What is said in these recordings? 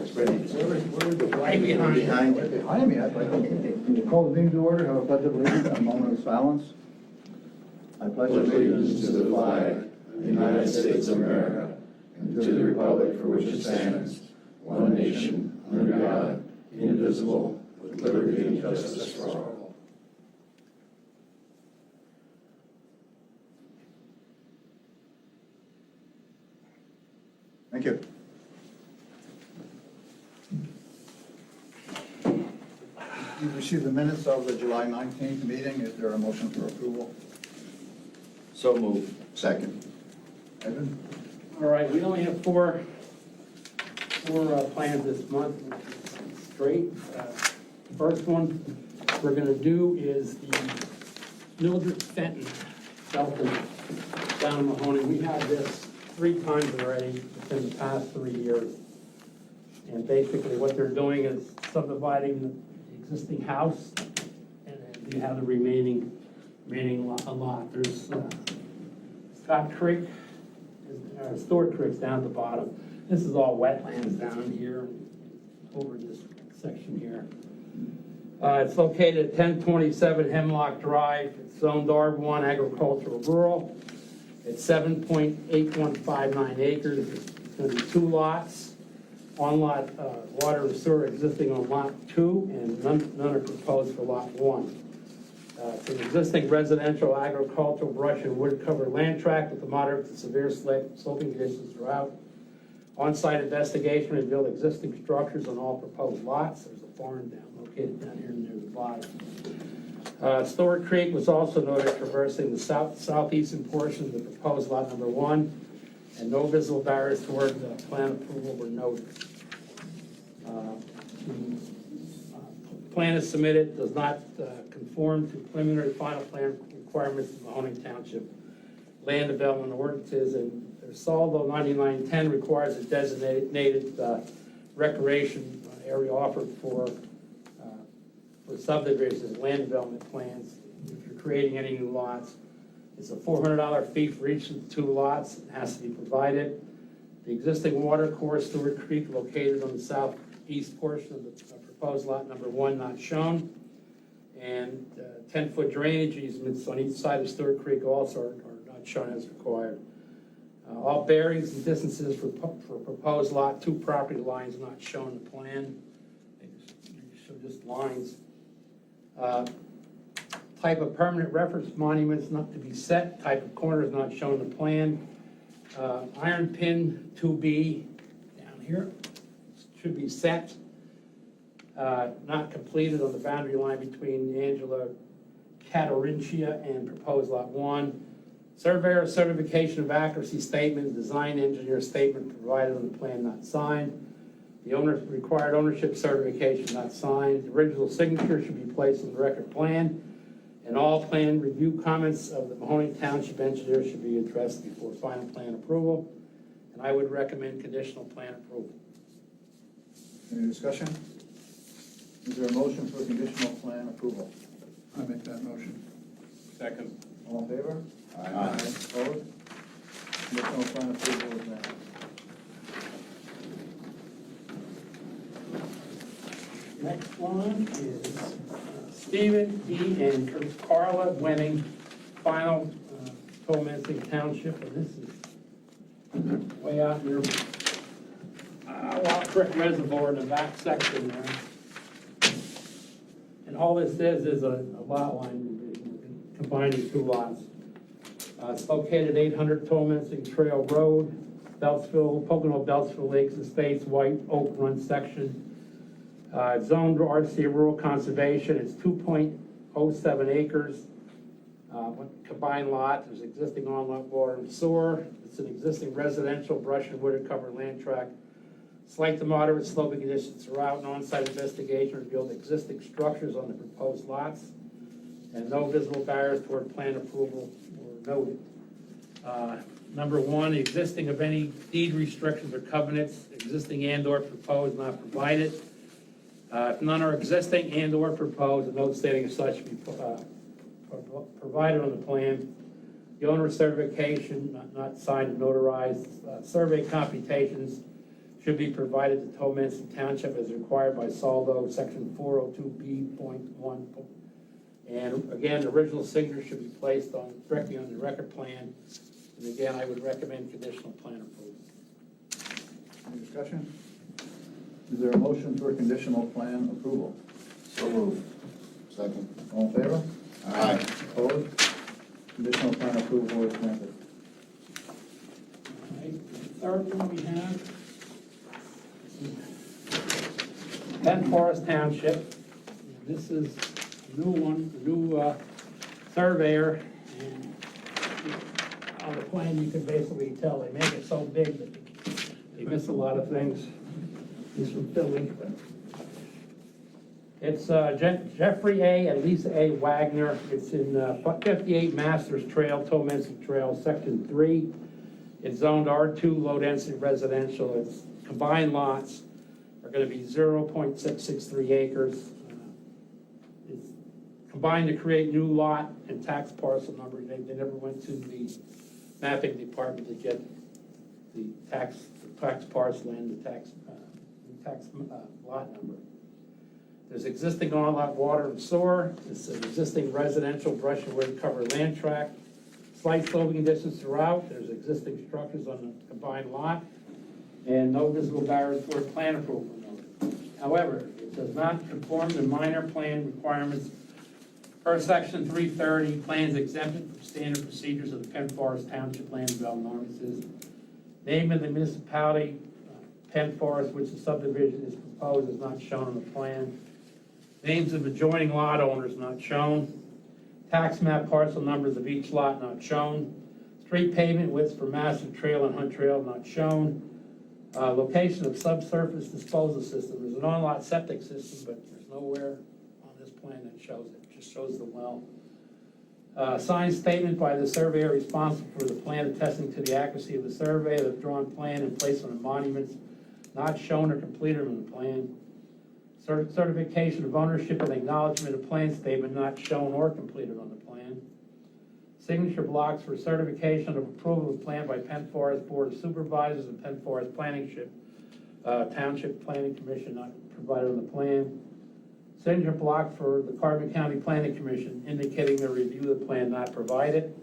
It's ready. Where is the Right behind you. Behind you. Behind me, I'd like to call the meeting to order, have a pledge of allegiance, a moment of silence. I pledge Allegiance to the flag of the United States of America and to the republic for which it stands, one nation, under God, indivisible, with liberty and justice for all. Thank you. You received the minutes of the July 19th meeting. Is there a motion for approval? So moved. Second. Evan? All right, we only have four plans this month, straight. The first one we're gonna do is the Mildred Fenton Belton down in Mahoney. We had this 3 times already within the past 3 years. And basically what they're doing is subdividing the existing house, and then you have the remaining lot. There's Scott Creek, Stewart Creek's down at the bottom. This is all wetlands down here, over this section here. It's located at 1027 Hemlock Drive. It's zoned R1 agricultural rural. It's 7.8159 acres. It's going to be 2 lots. On lot, water and sewer existing on lot 2, and none are proposed for lot 1. It's an existing residential, agricultural, brush and wood covered land tract with the moderate to severe sloping conditions throughout. On-site investigation revealed existing structures on all proposed lots. There's a barn located down here near the bottom. Stewart Creek was also noted traversing the southeastern portion of the proposed lot number 1, and no visible barriers toward the plan approval were noted. The plan is submitted, does not conform to preliminary final plan requirements of Mahoney Township land development ordinances, and their Saldo 9910 requires a designated recreation area offered for subdivisions, land development plans. If you're creating any new lots, it's a $400 fee for each of the 2 lots. It has to be provided. The existing water course, Stewart Creek, located on the southeast portion of the proposed lot number 1, not shown. And 10-foot drainage easements on each side of Stewart Creek also are not shown as required. All bearings and distances for proposed lot 2 property lines not shown in the plan. They show just lines. Type of permanent reference monuments not to be set. Type of corners not shown in the plan. Iron pin 2B down here should be set. Not completed on the boundary line between Angela Catarincia and proposed lot 1. Surveyor certification of accuracy statement, design engineer statement provided on the plan not signed. The owner required ownership certification not signed. The original signature should be placed on the record plan. And all plan review comments of the Mahoney Township engineer should be addressed before final plan approval. And I would recommend conditional plan approval. Any discussion? Is there a motion for conditional plan approval? I make that motion. Second. All in favor? Aye. Opposed? Conditional plan approval is granted. Next one is Stephen E. and Carla Wenning, final Tollmansing Township, and this is way out near Wild Creek Reservoir in the back section there. And all this is a lot line revision, combining 2 lots. It's located at 800 Tollmansing Trail Road, Beltsville, Pocono Beltsville Lakes Estates, White Oak Run section. Zoned RC Rural Conservation. It's 2.07 acres. Combined lot. There's existing on-lot water and sewer. It's an existing residential brush and wood covered land tract. Slight to moderate sloping conditions throughout. An on-site investigation revealed existing structures on the proposed lots, and no visible barriers toward plan approval were noted. Number 1, the existing of any deed restrictions or covenants, existing and/or proposed, not provided. If none are existing and/or proposed, a note stating as such be provided on the plan. The owner's certification, not signed and notarized. Survey computations should be provided to Towmenson Township as required by Saldo, section 402B.1. And again, the original signature should be placed directly on the record plan. And again, I would recommend conditional plan approval. Any discussion? Is there a motion for conditional plan approval? So moved. Second. All in favor? Aye. Opposed? Conditional plan approval is granted. All right, the third one we have, Penn Forest Township. This is a new one, a new surveyor, and on the plan you can basically tell they make it so big that they miss a lot of things. He's from Philly. It's Jeffrey A. and Lisa A. Wagner. It's in 58 Masters Trail, Towmenson Trail, Section 3. It's zoned R2, low-density residential. Its combined lots are going to be 0.663 acres. It's combined to create new lot and tax parcel number. They never went to the mapping department to get the tax parcel and the tax lot number. There's existing on-lot water and sewer. It's an existing residential brush and wood covered land tract. Slight sloping distance throughout. There's existing structures on the combined lot. And no visible barriers for plan approval noted. However, it does not conform to minor plan requirements per section 330. Plans exempted from standard procedures of the Penn Forest Township Land Development Ordinances. Name of the municipality, Penn Forest, which the subdivision is proposed, is not shown on the plan. Names of adjoining lot owners not shown. Tax map parcel numbers of each lot not shown. Street pavement widths for Master Trail and Hunt Trail not shown. Location of subsurface disposal system. There's an on-lot septic system, but there's nowhere on this plan that shows it. It just shows the well. Signed statement by the surveyor responsible for the plan attesting to the accuracy of the survey, the drawn plan and placement of monuments not shown or completed on the plan. Certification of ownership and acknowledgement of plan statement not shown or completed on the plan. Signature blocks for certification of approval of plan by Penn Forest Board of Supervisors and Penn Forest Township Planning Commission not provided on the plan. Signature block for the Carbon County Planning Commission indicating the review of the plan not provided.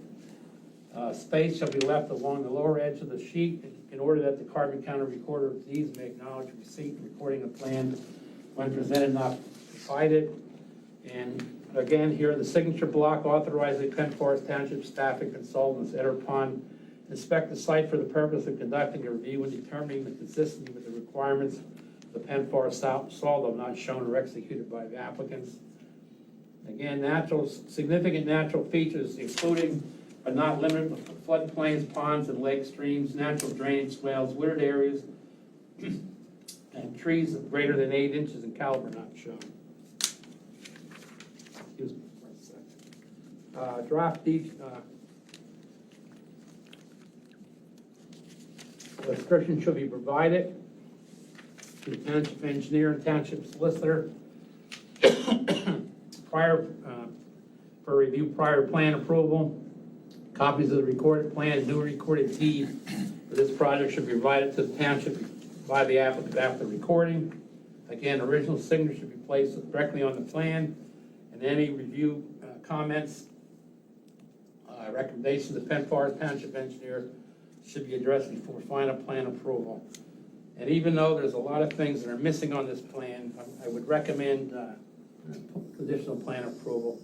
Space shall be left along the lower edge of the sheet in order that the Carbon County Recorder of Deeds may acknowledge receipt and recording of plan when presented not provided. And again, here the signature block authorizing Penn Forest Township staff and consultants enter upon inspect the site for the purpose of conducting a review and determining the consistency with the requirements of the Penn Forest Saldo not shown or executed by the applicants. Again, significant natural features including but not limited to floodplains, ponds and lakes, streams, natural drainage swales, wooded areas, and trees greater than 8 inches in caliber not shown. Excuse me for a second. Draft description should be provided to the township engineer and township solicitor for review prior to plan approval. Copies of the recorded plan and new recorded deed for this project should be provided to the township by the applicant after recording. Again, original signature should be placed directly on the plan, and any review comments, recommendations of Penn Forest Township engineer should be addressed before final plan approval. And even though there's a lot of things that are missing on this plan, I would recommend conditional plan approval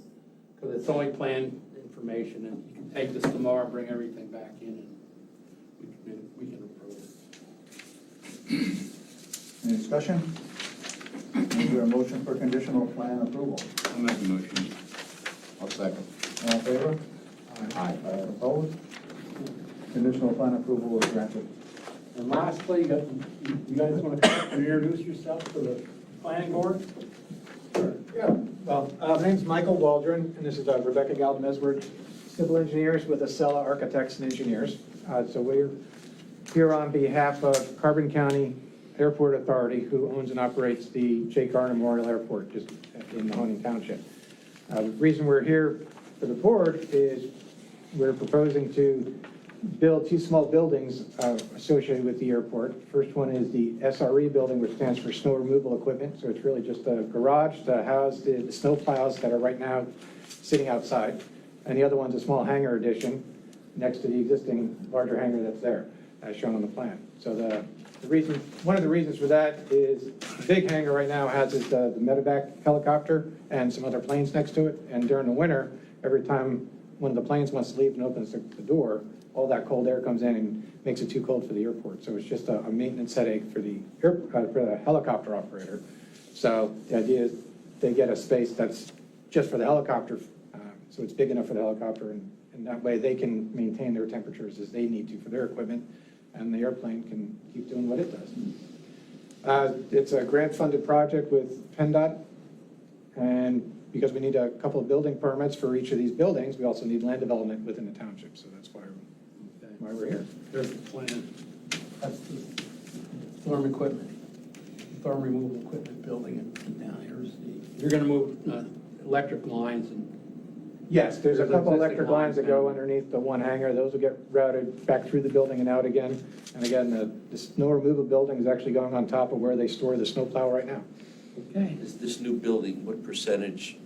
because it's only plan information, and you can take this tomorrow and bring everything back in, and we can approve it. Any discussion? Is there a motion for conditional plan approval? I'll make a motion. I'll second. All in favor? Aye. Opposed? Conditional plan approval is granted. And lastly, you guys want to come up and introduce yourself to the planning board? Yeah, well, my name's Michael Waldron, and this is Rebecca Galvin. We're civil engineers with Acela Architects and Engineers. So we're here on behalf of Carbon County Airport Authority, who owns and operates the J. Garner Memorial Airport just in Mahoning Township. The reason we're here for the board is we're proposing to build two small buildings associated with the airport. First one is the SRE building, which stands for snow removal equipment. So it's really just a garage to house the snow plows that are right now sitting outside. And the other one's a small hangar addition next to the existing larger hangar that's there, as shown on the plan. So one of the reasons for that is the big hangar right now has the medevac helicopter and some other planes next to it. And during the winter, every time one of the planes wants to leave and opens the door, all that cold air comes in and makes it too cold for the airport. So it's just a maintenance headache for the helicopter operator. So the idea is they get a space that's just for the helicopter, so it's big enough for the helicopter, and that way they can maintain their temperatures as they need to for their equipment, and the airplane can keep doing what it does. It's a grant-funded project with PennDOT, and because we need a couple of building permits for each of these buildings, we also need land development within the township, so that's why we're here. There's the plan. That's the storm equipment, storm removal equipment building, and down here's the, you're gonna move electric lines and. Yes, there's a There's couple existing electric lines that lines go now. underneath the one hangar. Those will get routed back through the building and out again. And again, the snow removal building is actually going on top of where they store the snowplow right now. Okay. Is this new building, what percentage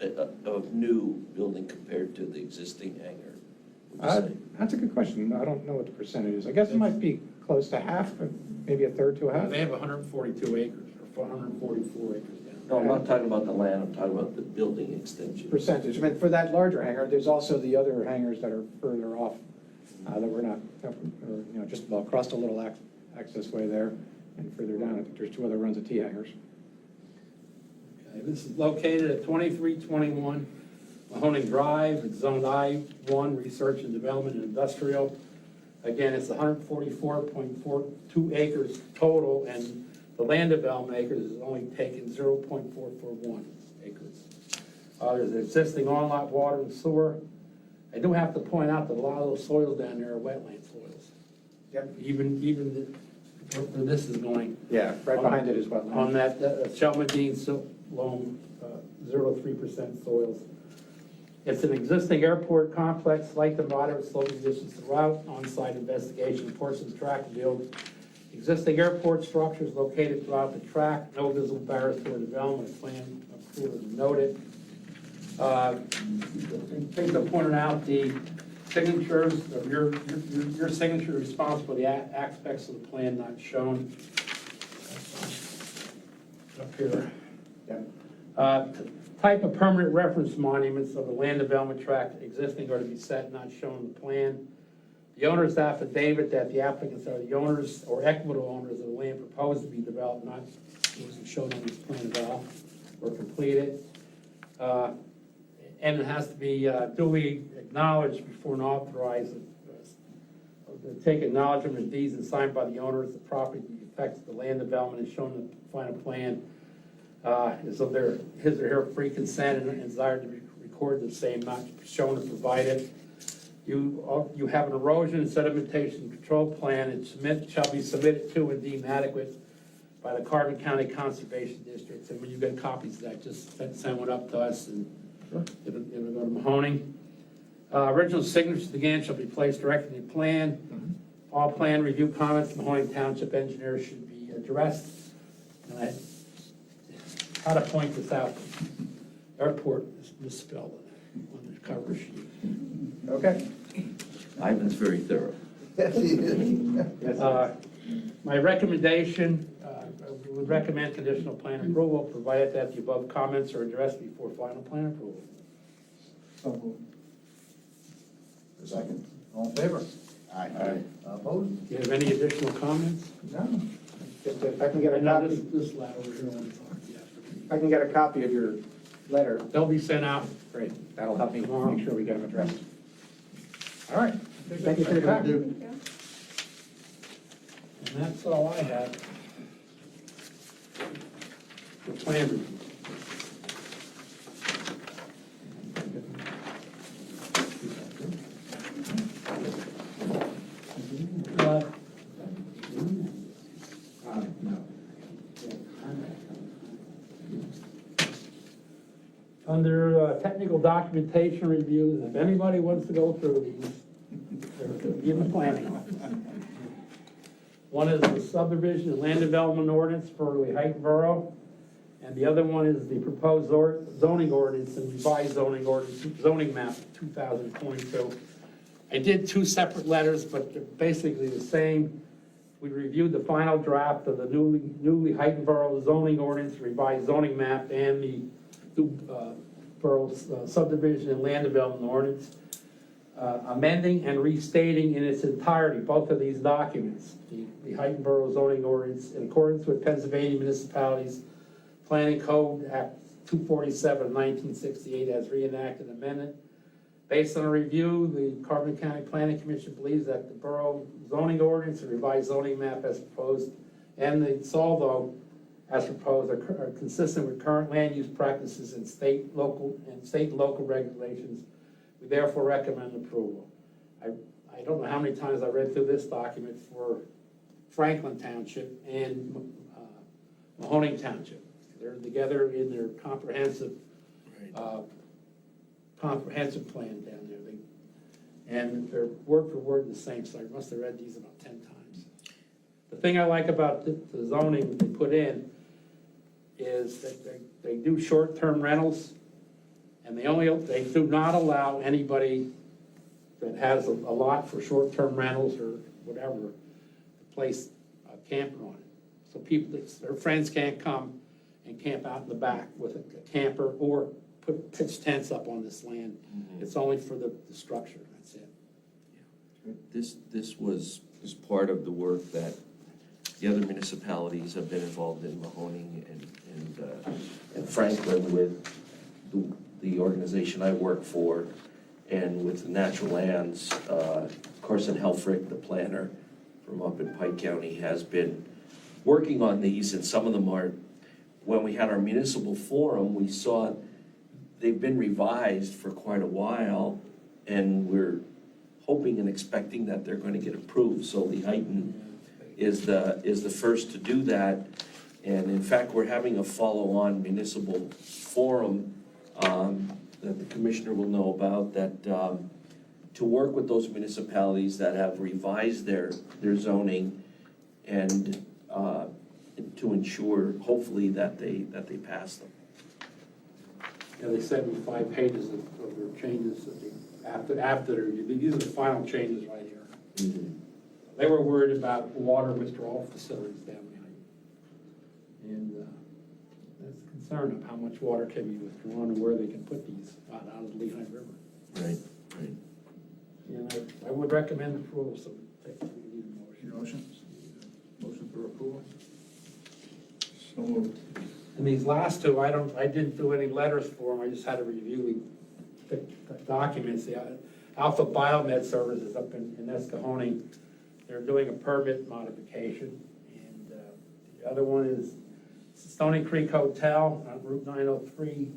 of new building compared to the existing hangar? Would you say? That's a good question. I don't know what the percentage is. I guess it might be close to half, but maybe a third to a half. They have 142 acres, or 144 acres down. No, I'm not talking about the land, I'm talking about the building extension. Percentage. I mean, for that larger hangar, there's also the other hangars that are further off that we're not, just about across the little access way there and further down. I think there's two other runs of T hangars. Okay, this is located at 2321 Mahoning Drive. It's zoned I-1, Research and Development and Industrial. Again, it's 144.42 acres total, and the land development acres is only taken 0.441 acres. There's an existing on-lot water and sewer. I do have to point out that a lot of those soils down there are wetland soils. Yep. Even where this is going. Yeah, right behind it is On wetland. that Shelmadine silt loam, 0.3% soils. It's an existing airport complex, light to moderate sloping conditions throughout, on-site investigation, portions track build. Existing airport structures located throughout the track, no visible barriers to a development plan approval is noted. Things I pointed out, the signatures, of your signature is responsible for the aspects of the plan not shown. Up here. Yeah. Type of permanent reference monuments of the land development tract existing are to be set, not shown in the plan. The owner's affidavit that the applicants are the owners or equitable owners of the land proposed to be developed, not wasn't shown on this plan at all, or completed. And it has to be duly acknowledged before an authorized, take acknowledgement of deeds and signed by the owners. The property affects the land development is shown in the final plan. Is of their his or her free consent and desire to be recorded the same, not shown or provided. You have an erosion and sedimentation control plan and shall be submitted to and deemed adequate by the Carbon County Conservation District. And when you get copies of that, just send one up to us and it'll go to Mahoning. Original signatures again shall be placed directly in the plan. All plan review comments, Mahoning Township engineer should be addressed. And I how to point this out. Airport is misspelled on the cover sheet. Okay. Ivan's very thorough. My recommendation, we would recommend conditional plan approval, provided that the above comments are addressed before final plan approval. So moved. Second. All in favor? Aye. Opposed? Do you have any additional comments? No. Just if I can get a Now, copy, this letter over here, let me talk to you after. if I can get a copy of your letter, They'll be sent out. great. That'll help me make sure we get them addressed. All right. Thank you for your time. And that's all I have. The plan review. No. Under technical documentation reviews, if anybody wants to go through these, They're in the planning office. One is the subdivision and land development ordinance for the Heighton Borough, and the other one is the proposed zoning ordinance and revised zoning ordinance, zoning map 2022. I did two separate letters, but they're basically the same. We reviewed the final draft of the newly Heighton Borough zoning ordinance, revised zoning map, and the borough subdivision and land development ordinance, amending and restating in its entirety both of these documents. The Heighton Borough zoning ordinance in accordance with Pennsylvania Municipalities Planning Code Act 247 of 1968 as reenacted amendment. Based on a review, the Carbon County Planning Commission believes that the borough zoning ordinance and revised zoning map as proposed and the SOLVO as proposed are consistent with current land use practices and state and local regulations. We therefore recommend approval. I don't know how many times I read through this document for Franklin Township and Mahoning Township. They're together in their comprehensive plan down there. And they're word for word the same, so I must have read these about 10 times. The thing I like about the zoning they put in is that they do short-term rentals, and they do not allow anybody that has a lot for short-term rentals or whatever to place a camper on it. So people, their friends can't come and camp out in the back with a camper or pitch tents up on this land. It's only for the structure, that's it. This was part of the work that the other municipalities have been involved in, Mahoning and Franklin, with the organization I work for, and with the Natural Lands. Carson Helfrich, the planner from up in Pike County, has been working on these, and some of them are, when we had our municipal forum, we saw they've been revised for quite a while, and we're hoping and expecting that they're going to get approved. So the Heighton is the first to do that, and in fact, we're having a follow-on municipal forum that the commissioner will know about, that to work with those municipalities that have revised their zoning and to ensure, hopefully, that they pass them. Yeah, they sent me 5 pages of their changes after these are the final changes right here. They were worried about water withdrawal facilities down there. And that's a concern of how much water can be withdrawn and where they can put these out of the Lehigh River. Right. And I would recommend approval, so we need a motion. Motion for approval? So moved. And these last two, I didn't do any letters for them, I just had to review the documents. The Alpha Biomed Services up in Escahone, they're doing a permit modification. And the other one is Stony Creek Hotel on Route 903.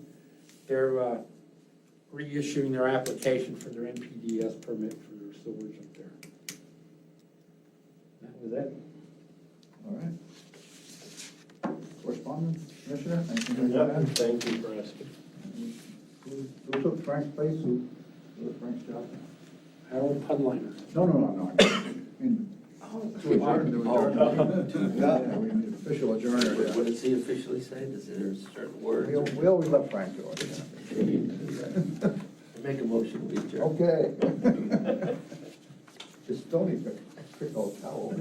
They're reissuing their application for their NPDES permit for their sewers up there. That was it. All right. Correspondence, Commissioner? Anything to add? Thank you for asking. Who took Frank's place? Who took Frank's job? Harold Pudliner. No. I mean, to adjourn. Yeah, we need official adjourner. What does he officially say? Is there a certain word? We always let Frank do it. Make a motion, we adjourn. Okay. Just don't even pick old towel.